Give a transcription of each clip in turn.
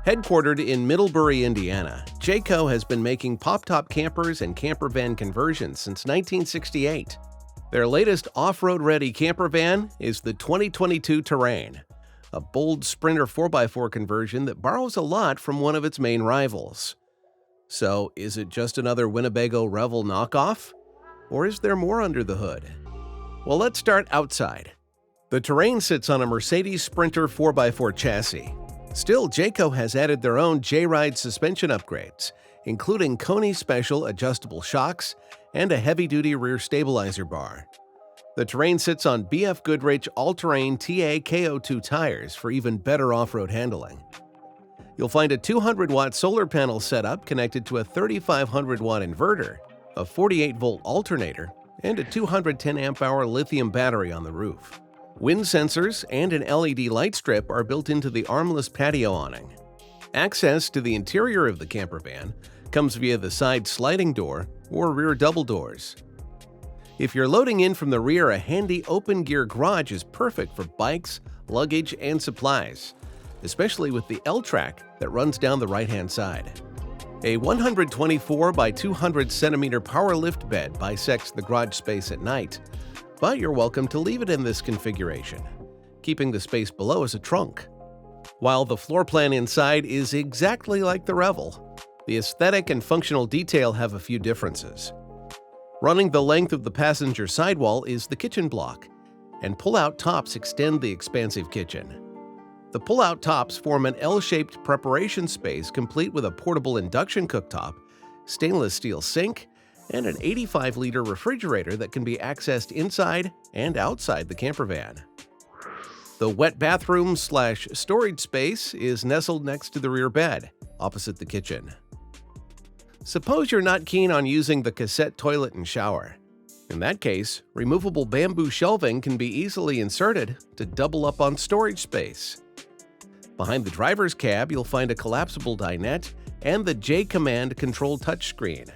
Headquartered in Middlebury, Indiana, Jayco has been making pop-top campers and campervan conversions since 1968. Their latest off-road ready campervan is the 2022 Terrain, a bold Sprinter 4x4 conversion that borrows a lot from one of its main rivals. So, is it just another Winnebago Revel knockoff? Or is there more under the hood? Well, let's start outside. The Terrain sits on a Mercedes Sprinter 4x4 chassis. Still, Jayco has added their own J-Ride suspension upgrades, including Koni Special adjustable shocks and a heavy-duty rear stabilizer bar. The Terrain sits on BF Goodrich all-terrain TA KO2 tires for even better off-road handling. You'll find a 200-watt solar panel setup connected to a 3,500-watt inverter, a 48-volt alternator, and a 210 amp-hour lithium battery on the roof. Wind sensors and an LED light strip are built into the armless patio awning. Access to the interior of the campervan comes via the side sliding door or rear double doors. If you're loading in from the rear, a handy open-gear garage is perfect for bikes, luggage, and supplies, especially with the L-track that runs down the right-hand side. A 124 by 200 centimeter power lift bed bisects the garage space at night, but you're welcome to leave it in this configuration, keeping the space below as a trunk. While the floor plan inside is exactly like the Revel, the aesthetic and functional detail have a few differences. Running the length of the passenger sidewall is the kitchen block, and pull-out tops extend the expansive kitchen. The pull-out tops form an L-shaped preparation space complete with a portable induction cooktop, stainless steel sink, and an 85-liter refrigerator that can be accessed inside and outside the campervan. The wet bathroom/storage space is nestled next to the rear bed, opposite the kitchen. Suppose you're not keen on using the cassette toilet and shower. In that case, removable bamboo shelving can be easily inserted to double up on storage space. Behind the driver's cab, you'll find a collapsible dinette and the J-Command control touchscreen,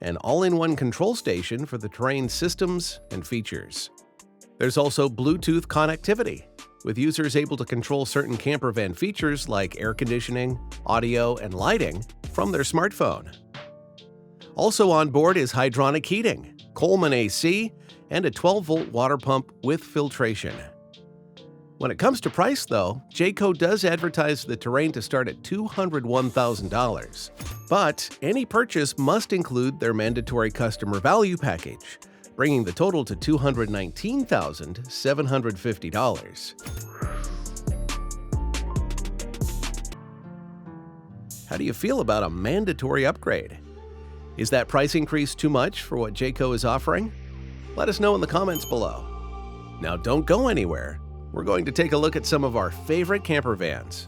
an all-in-one control station for the Terrain systems and features. There's also Bluetooth connectivity, with users able to control certain campervan features like air conditioning, audio, and lighting from their smartphone. Also on board is hydronic heating, Coleman AC, and a 12-volt water pump with filtration. When it comes to price, though, Jayco does advertise the Terrain to start at $201,000. But any purchase must include their mandatory customer value package, bringing the total to $219,750. How do you feel about a mandatory upgrade? Is that price increase too much for what Jayco is offering? Let us know in the comments below. Now don't go anywhere. We're going to take a look at some of our favorite campervans.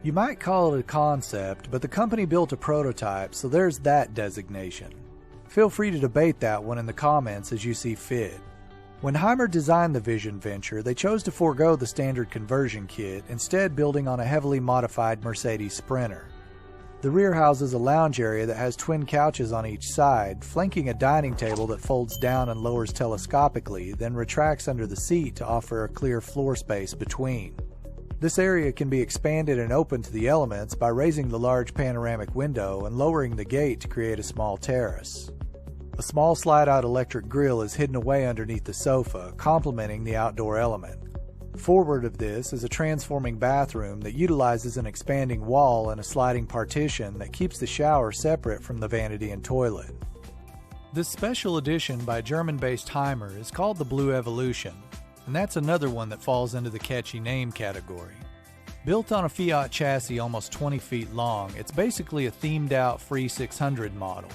You might call it a concept, but the company built a prototype, so there's that designation. Feel free to debate that one in the comments as you see fit. When Hymer designed the VisionVenture, they chose to forego the standard conversion kit, instead building on a heavily modified Mercedes Sprinter. The rear houses a lounge area that has twin couches on each side, flanking a dining table that folds down and lowers telescopically, then retracts under the seat to offer a clear floor space between. This area can be expanded and opened to the elements by raising the large panoramic window and lowering the gate to create a small terrace. A small slide-out electric grill is hidden away underneath the sofa, complementing the outdoor element. Forward of this is a transforming bathroom that utilizes an expanding wall and a sliding partition that keeps the shower separate from the vanity and toilet. This special edition by German-based Hymer is called the Blue Evolution, and that's another one that falls into the catchy name category. Built on a Fiat chassis almost 20 feet long, it's basically a themed-out free 600 model.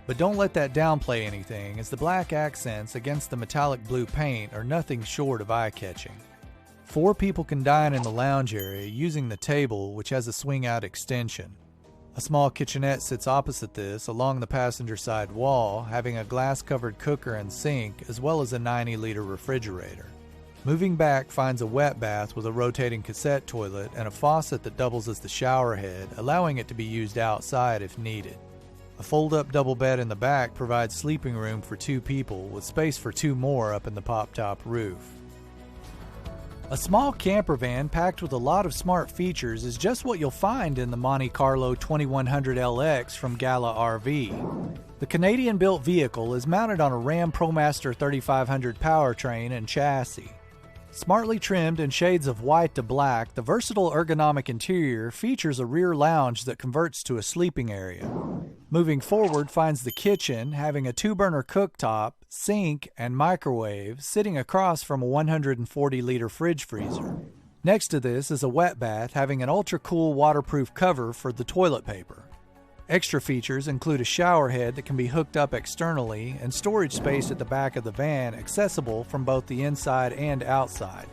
But don't let that downplay anything, as the black accents against the metallic blue paint are nothing short of eye-catching. 4 people can dine in the lounge area using the table, which has a swing-out extension. A small kitchenette sits opposite this along the passenger side wall, having a glass-covered cooker and sink, as well as a 90-liter refrigerator. Moving back finds a wet bath with a rotating cassette toilet and a faucet that doubles as the shower head, allowing it to be used outside if needed. A fold-up double bed in the back provides sleeping room for 2 people, with space for 2 more up in the pop-top roof. A small camper van packed with a lot of smart features is just what you'll find in the Montecarlo 2100 LX from Gala RV. The Canadian-built vehicle is mounted on a Ram ProMaster 3500 powertrain and chassis. Smartly trimmed in shades of white to black, the versatile ergonomic interior features a rear lounge that converts to a sleeping area. Moving forward finds the kitchen having a 2-burner cooktop, sink, and microwave sitting across from a 140-liter fridge freezer. Next to this is a wet bath having an ultra-cool waterproof cover for the toilet paper. Extra features include a shower head that can be hooked up externally and storage space at the back of the van accessible from both the inside and outside.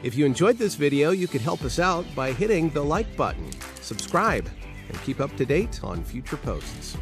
If you enjoyed this video, you could help us out by hitting the like button, subscribe, and keep up to date on future posts.